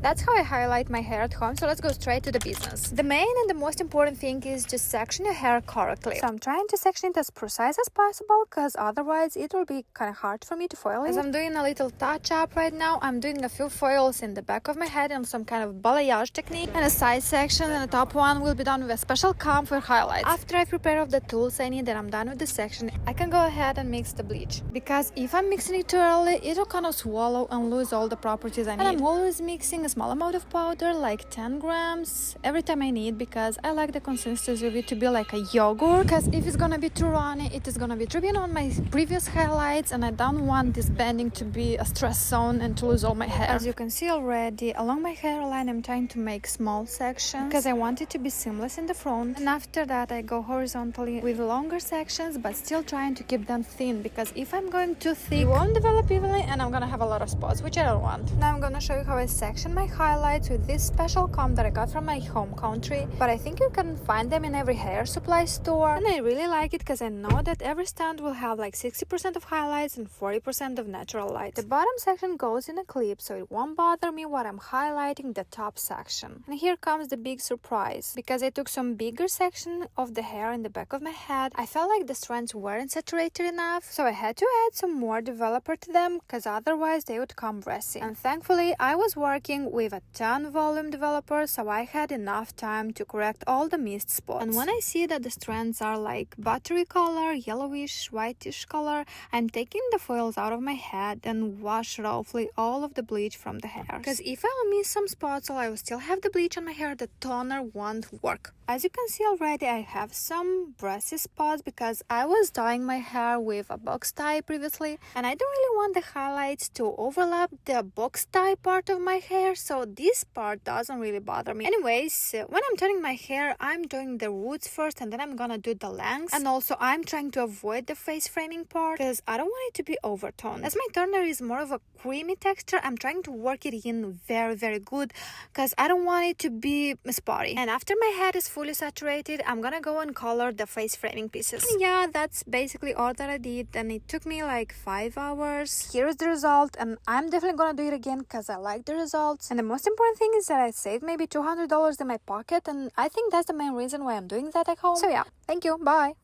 That's how I highlight my hair at home, so let's go straight to the business. The main and the most important thing is just section your hair correctly. So I'm trying to section it as precise as possible, because otherwise it will be kind of hard for me to foil it. As I'm doing a little touch up right now, I'm doing a few foils in the back of my head and some kind of balayage technique, and a side section, and the top one will be done with a special comb for highlights. After I prepare all the tools I need and I'm done with the section, I can go ahead and mix the bleach, because if I'm mixing it too early, it'll kind of swallow and lose all the properties I need. And I'm always mixing a small amount of powder, like 10 grams every time I need, because I like the consistency of it to be like a yogurt, because if it's gonna be too runny, it is gonna be dripping on my previous highlights, and I don't want this bending to be a stress zone and to lose all my hair. As you can see already, along my hairline I'm trying to make small sections because I want it to be seamless in the front, and after that I go horizontally with longer sections, but still trying to keep them thin, because if I'm going too thick, it won't develop evenly and I'm gonna have a lot of spots, which I don't want. Now I'm gonna show you how I section my highlights with this special comb that I got from my home country, but I think you can find them in every hair supply store, and I really like it because I know that every stand will have like 60% of highlights and 40% of natural light. The bottom section goes in a clip, so it won't bother me while I'm highlighting the top section. And here comes the big surprise, because I took some bigger section of the hair in the back of my head. I felt like the strands weren't saturated enough, so I had to add some more developer to them, because otherwise they would come messy. And thankfully I was working with a 10 volume developer, so I had enough time to correct all the missed spots. And when I see that the strands are like buttery color, yellowish, whitish color, I'm taking the foils out of my head and wash roughly all of the bleach from the hair, because if I'll miss some spots or I will still have the bleach on my hair, the toner won't work. As you can see already, I have some brassy spots because I was dyeing my hair with a box dye previously, and I don't really want the highlights to overlap the box dye part of my hair, so this part doesn't really bother me. Anyways, when I'm turning my hair, I'm doing the roots first and then I'm gonna do the lengths, and also I'm trying to avoid the face framing part because I don't want it to be overtoned. As my toner is more of a creamy texture, I'm trying to work it in very good because I don't want it to be spotty. And after my head is fully saturated, I'm gonna go and color the face framing pieces. And yeah, that's basically all that I did, and it took me like 5 hours. Here's the result, and I'm definitely gonna do it again because I like the results. And the most important thing is that I saved maybe $200 in my pocket, and I think that's the main reason why I'm doing that at home. So yeah, thank you, bye.